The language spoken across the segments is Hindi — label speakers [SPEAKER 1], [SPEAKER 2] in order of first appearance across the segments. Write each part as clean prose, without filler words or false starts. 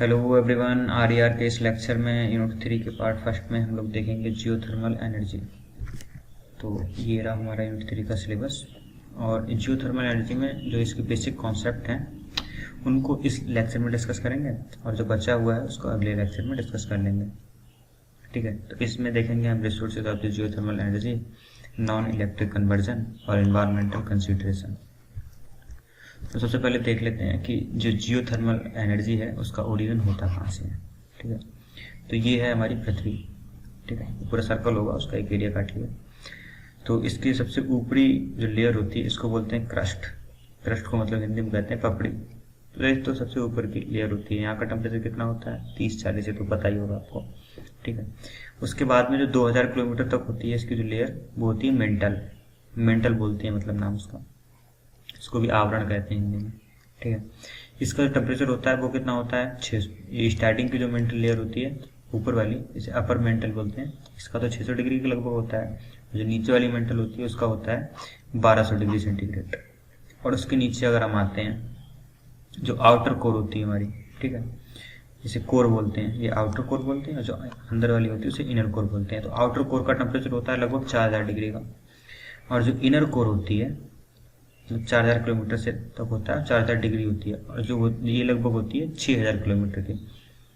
[SPEAKER 1] हेलो एवरीवन, आर के इस लेक्चर में यूनिट 3 के पार्ट फर्स्ट में हम लोग देखेंगे जियोथर्मल एनर्जी। तो ये रहा हमारा यूनिट 3 का सिलेबस। और जियोथर्मल एनर्जी में जो इसके बेसिक कॉन्सेप्ट हैं उनको इस लेक्चर में डिस्कस करेंगे और जो बचा हुआ है उसको अगले लेक्चर में डिस्कस कर लेंगे। ठीक है, तो इसमें देखेंगे हम resources of the geothermal energy, non electric conversion और एनवायरमेंटल कंसिडरेशन। तो सबसे पहले देख लेते हैं कि जो जियोथर्मल एनर्जी है उसका ओरिजिन होता कहाँ से है। ठीक है, तो ये है हमारी पृथ्वी। ठीक है, पूरा सर्कल होगा, उसका एक एरिया काट लिया। तो इसकी सबसे ऊपरी जो लेयर होती है इसको बोलते हैं क्रस्ट। क्रस्ट को मतलब हिंदी में कहते हैं पपड़ी। तो सबसे ऊपर की लेयर होती है। यहाँ का टेम्परेचर कितना होता है 30-40 से, तो पता ही होगा आपको। ठीक है, उसके बाद में जो 2000 किलोमीटर तक होती है इसकी जो लेयर वो होती है मेंटल। मेंटल बोलते हैं, मतलब नाम उसका, इसको भी आवरण कहते हैं हिंदी में। ठीक है, इसका जो टेम्परेचर होता है वो कितना होता है 600। ये स्टार्टिंग की जो मेंटल लेयर होती है ऊपर वाली, इसे अपर मेंटल बोलते हैं, इसका तो 600 डिग्री के लगभग होता है। जो नीचे वाली मेंटल होती है उसका होता है 1200 डिग्री सेंटीग्रेड। और उसके नीचे अगर हम आते हैं, जो आउटर कोर होती है हमारी, ठीक है, इसे कोर बोलते हैं, ये आउटर कोर बोलते हैं, और जो अंदर वाली होती है उसे इनर कोर बोलते हैं। तो आउटर कोर का टेम्परेचर होता है लगभग 4000 डिग्री का, और जो इनर कोर होती है 4000 किलोमीटर से तक होता है, 4000 डिग्री होती है, और जो ये लगभग होती है 6000 किलोमीटर की।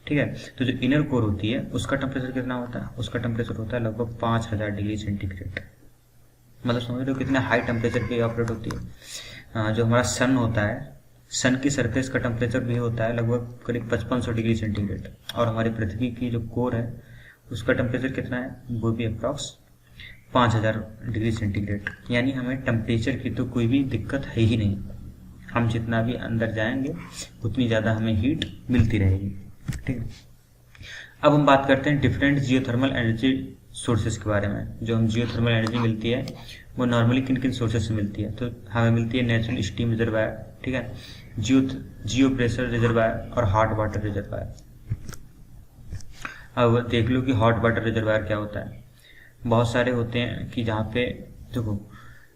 [SPEAKER 1] ठीक है, तो जो इनर कोर होती है उसका टेम्परेचर कितना होता है, उसका टेम्परेचर होता है लगभग 5000 डिग्री सेंटीग्रेड। मतलब समझ रहे हो कितने हाई टेम्परेचर पे ऑपरेट होती है। जो हमारा सन होता है, सन की सरफेस का टेम्परेचर भी होता है लगभग करीब 5500 डिग्री सेंटीग्रेड। और हमारी पृथ्वी की जो कोर है उसका टेम्परेचर कितना है, वो भी अप्रॉक्स 5000 डिग्री सेंटीग्रेड। यानी हमें टेम्परेचर की तो कोई भी दिक्कत है ही नहीं। हम जितना भी अंदर जाएंगे उतनी ज़्यादा हमें हीट मिलती रहेगी। ठीक है, अब हम बात करते हैं डिफरेंट जियोथर्मल एनर्जी सोर्सेज के बारे में। जो हम जियोथर्मल एनर्जी मिलती है वो नॉर्मली किन किन सोर्सेज से मिलती है। तो हमें मिलती है नेचुरल स्टीम रिजर्वायर, ठीक है, जियो प्रेशर रिजर्वायर और हॉट वाटर रिजर्वायर। अब देख लो कि हॉट वाटर रिजर्वायर क्या होता है। बहुत सारे होते हैं कि जहाँ पे देखो,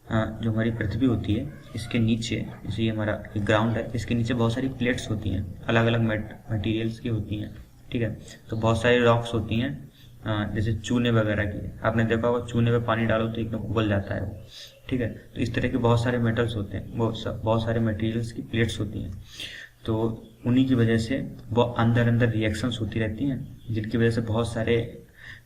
[SPEAKER 1] जो हमारी पृथ्वी होती है इसके नीचे, जैसे ये हमारा ग्राउंड है, इसके नीचे बहुत सारी प्लेट्स होती हैं, अलग अलग मटेरियल्स की होती हैं। ठीक है, तो बहुत सारी रॉक्स होती हैं, जैसे चूने वगैरह की। आपने देखा होगा चूने पे पानी डालो तो एकदम उबल जाता है वो। ठीक है, तो इस तरह के बहुत सारे मेटल्स होते हैं, बहुत सारे मटेरियल्स की प्लेट्स होती हैं। तो उन्हीं की वजह से वो अंदर अंदर रिएक्शंस होती रहती हैं, जिनकी वजह से बहुत सारे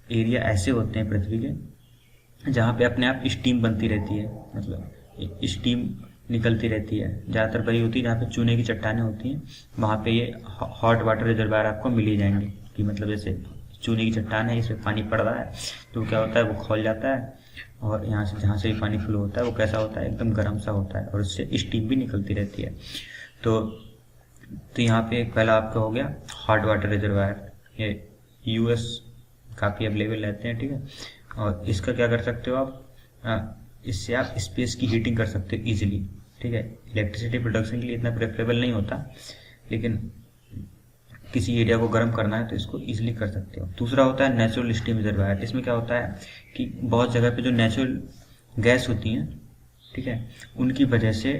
[SPEAKER 1] एरिया ऐसे होते हैं पृथ्वी के जहाँ पे अपने आप स्टीम बनती रहती है, मतलब स्टीम निकलती रहती है। ज़्यादातर वही होती है जहाँ पे चूने की चट्टानें होती हैं, वहाँ पे ये हॉट वाटर रिजर्वायर आपको मिल ही जाएंगे। कि मतलब जैसे चूने की चट्टान है, इसमें पानी पड़ रहा है तो क्या होता है, वो खौल जाता है, और यहाँ से जहाँ से भी पानी फ्लो होता है वो कैसा होता है, एकदम गर्म सा होता है, और उससे स्टीम भी निकलती रहती है। तो यहाँ पे पहला आपका हो गया हॉट वाटर रिजर्वायर। ये यूएस काफ़ी अवेलेबल रहते हैं। ठीक है, और इसका क्या कर सकते हो आप, इससे आप स्पेस की हीटिंग कर सकते हो इजीली। ठीक है, इलेक्ट्रिसिटी प्रोडक्शन के लिए इतना प्रेफरेबल नहीं होता, लेकिन किसी एरिया को गर्म करना है तो इसको इजीली कर सकते हो। दूसरा होता है नेचुरल स्टीम रिजर्वायर। इसमें क्या होता है कि बहुत जगह पे जो नेचुरल गैस होती हैं, ठीक है, उनकी वजह से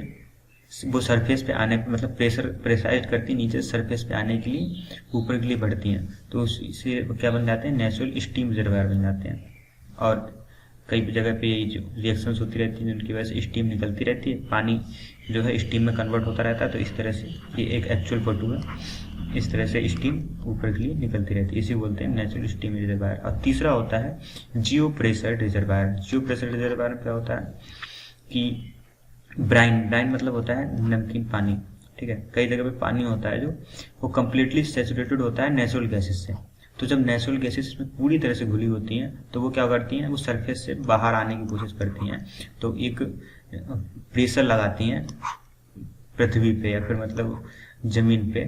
[SPEAKER 1] वो सरफेस पे आने, मतलब प्रेशराइज करती है, नीचे सरफेस पे आने के लिए, ऊपर के लिए बढ़ती हैं, तो उससे क्या बन जाते हैं, नेचुरल स्टीम रिजर्वायर बन जाते हैं। और कई जगह पे ये जो रिएक्शंस होती रहती हैं जिनकी वजह से स्टीम निकलती रहती है, पानी जो है स्टीम में कन्वर्ट होता रहता है। तो इस तरह से ये एक एक्चुअल फोटो है, इस तरह से स्टीम ऊपर के लिए निकलती रहती है, इसे बोलते हैं नेचुरल स्टीम रिजर्वायर। और तीसरा होता है जियो प्रेशर रिजर्वायर। जियो प्रेशर रिजर्वायर में क्या होता है कि ब्राइन मतलब होता है नमकीन पानी। ठीक है, कई जगह पे पानी होता है जो वो कम्प्लीटली सैचुरेटेड होता है नेचुरल गैसेस से। तो जब नेचुरल गैसेस में पूरी तरह से घुली होती हैं तो वो क्या करती हैं, वो सरफेस से बाहर आने की कोशिश करती हैं, तो एक प्रेशर लगाती हैं पृथ्वी पे या फिर मतलब जमीन पे।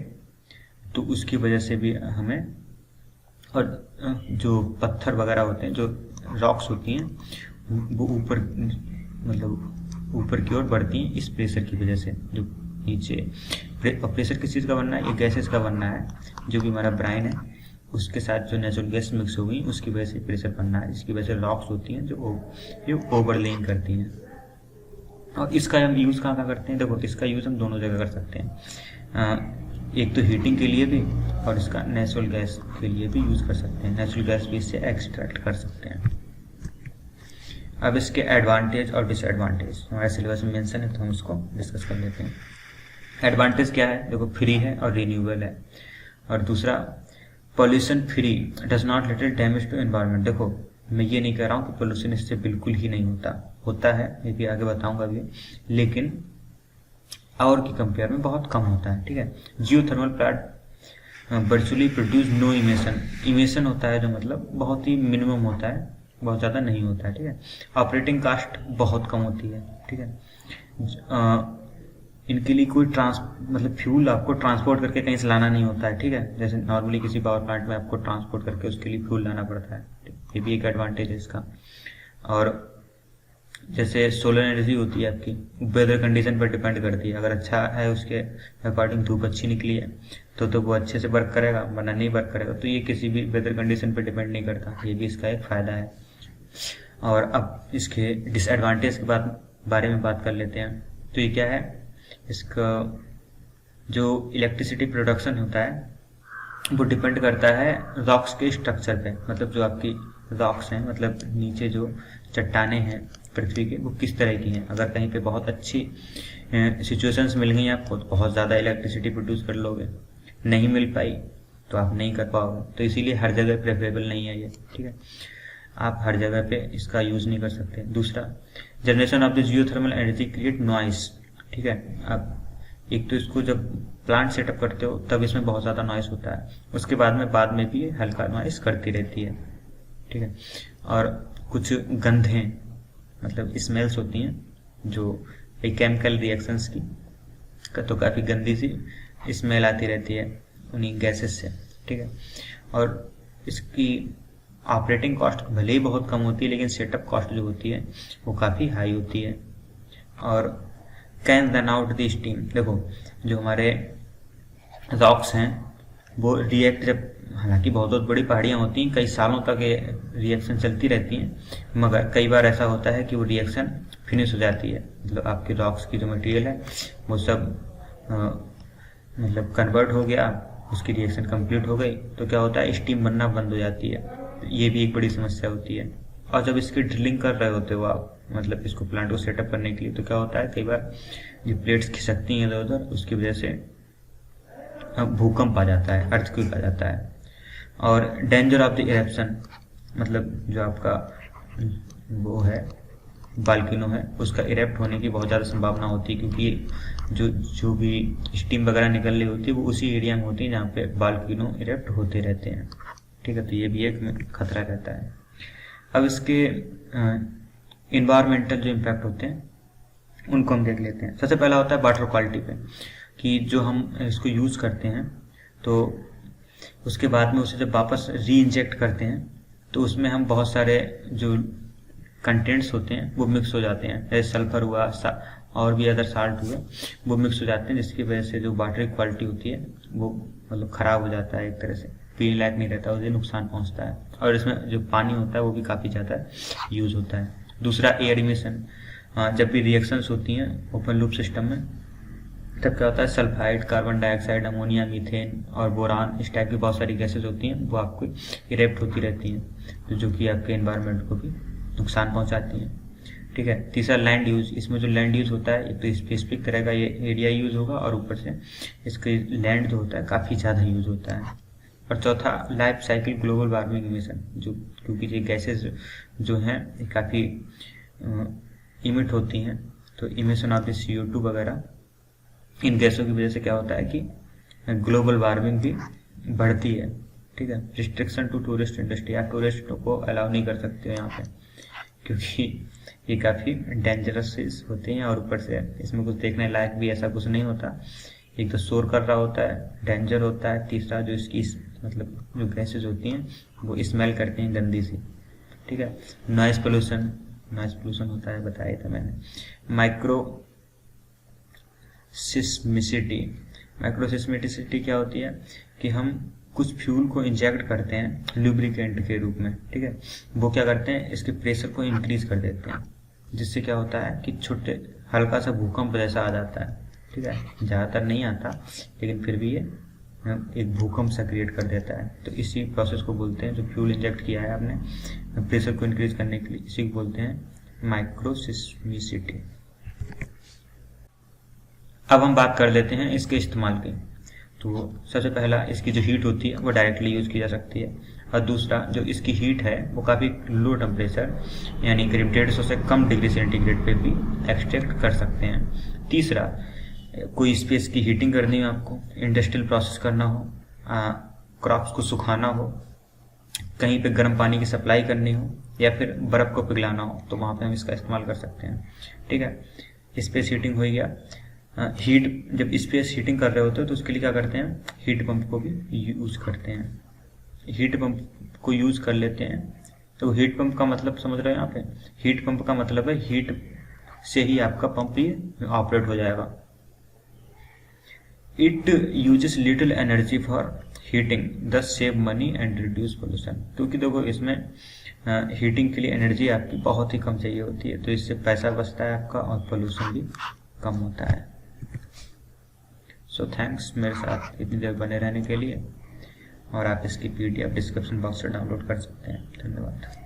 [SPEAKER 1] तो उसकी वजह से भी हमें, और जो पत्थर वगैरह होते हैं, जो रॉक्स होती हैं, वो ऊपर मतलब ऊपर की ओर बढ़ती हैं इस प्रेशर की वजह से। जो नीचे प्रेशर किस चीज़ का बनना है, ये गैसेस का बनना है। जो भी हमारा ब्राइन है उसके साथ जो नेचुरल गैस मिक्स हो गई उसकी वजह से प्रेशर बनना है, इसकी वजह से रॉक्स होती हैं जो ओवरलेइंग करती हैं। और इसका हम यूज़ कहाँ करते हैं, देखो इसका यूज़ हम दोनों जगह कर सकते हैं। एक तो हीटिंग के लिए भी और इसका नेचुरल गैस के लिए भी यूज़ कर सकते हैं, नेचुरल गैस भी इससे एक्सट्रैक्ट कर सकते हैं। अब इसके एडवांटेज और डिसएडवांटेज हमारे सिलेबस में मेंशन है, तो हम इसको डिस्कस कर लेते हैं। एडवांटेज क्या है, देखो फ्री है और रिन्यूएबल है, और दूसरा pollution free, does not related damage to environment. देखो मैं ये नहीं कह रहा हूँ कि पोल्यूशन इससे बिल्कुल ही नहीं होता है, ये भी आगे बताऊंगा अभी, लेकिन और की कंपेयर में बहुत कम होता है। ठीक है, geothermal plant virtually produce no emission होता है, जो मतलब बहुत ही मिनिमम होता है, बहुत ज़्यादा नहीं होता है। ठीक है, ऑपरेटिंग कास्ट बहुत कम होती है। ठीक है, इनके लिए कोई मतलब फ्यूल आपको ट्रांसपोर्ट करके कहीं से लाना नहीं होता है। ठीक है, जैसे नॉर्मली किसी पावर प्लांट में आपको ट्रांसपोर्ट करके उसके लिए फ्यूल लाना पड़ता है, ये भी एक एडवांटेज है इसका। और जैसे सोलर एनर्जी होती है आपकी, वेदर कंडीशन पर डिपेंड करती है, अगर अच्छा है उसके अकॉर्डिंग, धूप अच्छी निकली है तो वो अच्छे से वर्क करेगा, वरना नहीं वर्क करेगा। तो ये किसी भी वेदर कंडीशन पर डिपेंड नहीं करता, ये भी इसका एक फ़ायदा है। और अब इसके डिसएडवांटेज के बारे में बात कर लेते हैं। तो ये क्या है, इसका जो इलेक्ट्रिसिटी प्रोडक्शन होता है वो डिपेंड करता है रॉक्स के स्ट्रक्चर पे, मतलब जो आपकी रॉक्स हैं, मतलब नीचे जो चट्टाने हैं पृथ्वी के, वो किस तरह की हैं। अगर कहीं पे बहुत अच्छी सिचुएशंस मिल गई आपको तो बहुत ज़्यादा इलेक्ट्रिसिटी प्रोड्यूस कर लोगे, नहीं मिल पाई तो आप नहीं कर पाओगे। तो इसीलिए हर जगह प्रेफरेबल नहीं है ये। ठीक है, आप हर जगह पे इसका यूज़ नहीं कर सकते। दूसरा, generation of the geothermal energy create noise. ठीक है, अब एक तो इसको जब प्लांट सेटअप करते हो तब इसमें बहुत ज़्यादा नॉइस होता है, उसके बाद में भी हल्का नॉइस करती रहती है। ठीक है, और कुछ गंधें, मतलब स्मेल्स होती हैं जो केमिकल रिएक्शंस की, तो काफ़ी गंदी सी स्मेल आती रहती है उन्हीं गैसेस से। ठीक है, और इसकी ऑपरेटिंग कॉस्ट भले ही बहुत कम होती है, लेकिन सेटअप कॉस्ट जो होती है वो काफ़ी हाई होती है। और can run out the steam, देखो जो हमारे रॉक्स हैं वो रिएक्ट, जब हालांकि बहुत बड़ी पहाड़ियाँ होती हैं, कई सालों तक ये रिएक्शन चलती रहती हैं, मगर कई बार ऐसा होता है कि वो रिएक्शन फिनिश हो जाती है, मतलब आपकी रॉक्स की जो मटेरियल है वो सब मतलब कन्वर्ट हो गया, उसकी रिएक्शन कंप्लीट हो गई, तो क्या होता है, स्टीम बनना बंद हो जाती है। ये भी एक बड़ी समस्या होती है। और जब इसकी ड्रिलिंग कर रहे होते हो आप, मतलब इसको प्लांट को सेटअप करने के लिए, तो क्या होता है, कई बार जो प्लेट्स खिसकती हैं इधर उधर, उसकी वजह से भूकंप आ जाता है, अर्थक्वेक आ जाता है। और डेंजर ऑफ द इरेप्शन, मतलब जो आपका वो है बाल्किनो है, उसका इरेप्ट होने की बहुत ज़्यादा संभावना होती है, क्योंकि जो भी स्टीम वगैरह निकल रही होती है वो उसी एरिया में होती है जहाँ पे बाल्किनो इरेप्ट होते रहते हैं। ठीक है, तो ये भी एक खतरा रहता है। अब इसके इन्वायरमेंटल जो इम्पैक्ट होते हैं उनको हम देख लेते हैं। सबसे पहला होता है वाटर क्वालिटी पे, कि जो हम इसको यूज़ करते हैं तो उसके बाद में उसे जब वापस री इंजेक्ट करते हैं तो उसमें हम बहुत सारे जो कंटेंट्स होते हैं वो मिक्स हो जाते हैं, जैसे सल्फर हुआ और भी अदर साल्ट हुए, वो मिक्स हो जाते हैं, जिसकी वजह से जो वाटर क्वालिटी होती है वो मतलब ख़राब हो जाता है, एक तरह से पीने लायक नहीं रहता, उसे नुकसान पहुंचता है। और इसमें जो पानी होता है वो भी काफ़ी ज़्यादा यूज़ होता है। दूसरा, एयर इमिशन, जब भी रिएक्शंस होती हैं ओपन लूप सिस्टम में, तब क्या होता है, sulphide, carbon dioxide, ammonia, methane और बोरान, इस टाइप की बहुत सारी गैसेज होती हैं, वो आपको इरेप्ट होती रहती हैं, तो जो कि आपके एनवायरनमेंट को भी नुकसान पहुंचाती हैं। ठीक है, तीसरा लैंड यूज़, इसमें जो लैंड यूज़ होता है एक तो स्पेसिफिक तरह का ये एरिया यूज़ होगा, और ऊपर से इसके लैंड जो होता है काफ़ी ज़्यादा यूज़ होता है। और चौथा, life cycle global warming emission, जो क्योंकि ये गैसेज जो हैं ये काफ़ी इमिट होती हैं, तो इमिशन ऑफ द CO2 वगैरह, इन गैसों की वजह से क्या होता है कि ग्लोबल वार्मिंग भी बढ़ती है। ठीक है, रिस्ट्रिक्शन टू टूरिस्ट इंडस्ट्री, आप टूरिस्टों को अलाउ नहीं कर सकते हो यहाँ पे, क्योंकि ये काफ़ी डेंजरस होते हैं, और ऊपर से इसमें कुछ देखने लायक भी ऐसा कुछ नहीं होता। एक तो शोर कर रहा होता है, डेंजर होता है, तीसरा जो इसकी मतलब जो गैसेज होती हैं वो स्मेल करती हैं गंदी सी। ठीक है, नॉइस पोल्यूशन होता है, बताया था मैंने। माइक्रोसिस्मिसिटी क्या होती है कि हम कुछ फ्यूल को इंजेक्ट करते हैं लुब्रिकेंट के रूप में। ठीक है, वो क्या करते हैं, इसके प्रेशर को इंक्रीज कर देते हैं, जिससे क्या होता है कि छोटे हल्का सा भूकंप जैसा आ जाता है। ठीक है, ज़्यादातर नहीं आता, लेकिन फिर भी ये एक भूकंप सा क्रिएट कर देता है। तो इसी प्रोसेस को बोलते हैं, जो फ्यूल इंजेक्ट किया है आपने प्रेशर को इंक्रीज करने के लिए, इसी को बोलते हैं माइक्रोसिस्मिसिटी। अब हम बात कर लेते हैं इसके इस्तेमाल की। तो सबसे पहला, इसकी जो हीट होती है वो डायरेक्टली यूज़ की जा सकती है, और दूसरा जो इसकी हीट है वो काफ़ी लो टेम्परेचर यानी करीब 150 से कम डिग्री सेंटीग्रेड पे भी एक्सट्रैक्ट कर सकते हैं। तीसरा, कोई स्पेस की हीटिंग करनी हो आपको, इंडस्ट्रियल प्रोसेस करना हो, क्रॉप्स को सुखाना हो, कहीं पे गर्म पानी की सप्लाई करनी हो, या फिर बर्फ़ को पिघलाना हो, तो वहाँ पे हम इसका इस्तेमाल कर सकते हैं। ठीक है, स्पेस हीटिंग हो गया। हीट, जब स्पेस हीटिंग कर रहे होते हैं तो उसके लिए क्या करते हैं, हीट पंप को भी यूज़ करते हैं, हीट पंप को यूज़ कर लेते हैं। तो हीट पंप का मतलब समझ रहे हैं यहाँ पे, हीट पंप का मतलब है हीट से ही आपका पंप ये ऑपरेट हो जाएगा। It uses little energy for heating, thus save money and reduce pollution. क्योंकि देखो इसमें हीटिंग के लिए एनर्जी आपकी बहुत ही कम चाहिए होती है, तो इससे पैसा बचता है आपका और पोल्यूशन भी कम होता है। सो थैंक्स मेरे साथ इतनी देर बने रहने के लिए, और आप इसकी PDF डिस्क्रिप्शन बॉक्स से डाउनलोड कर सकते हैं। धन्यवाद।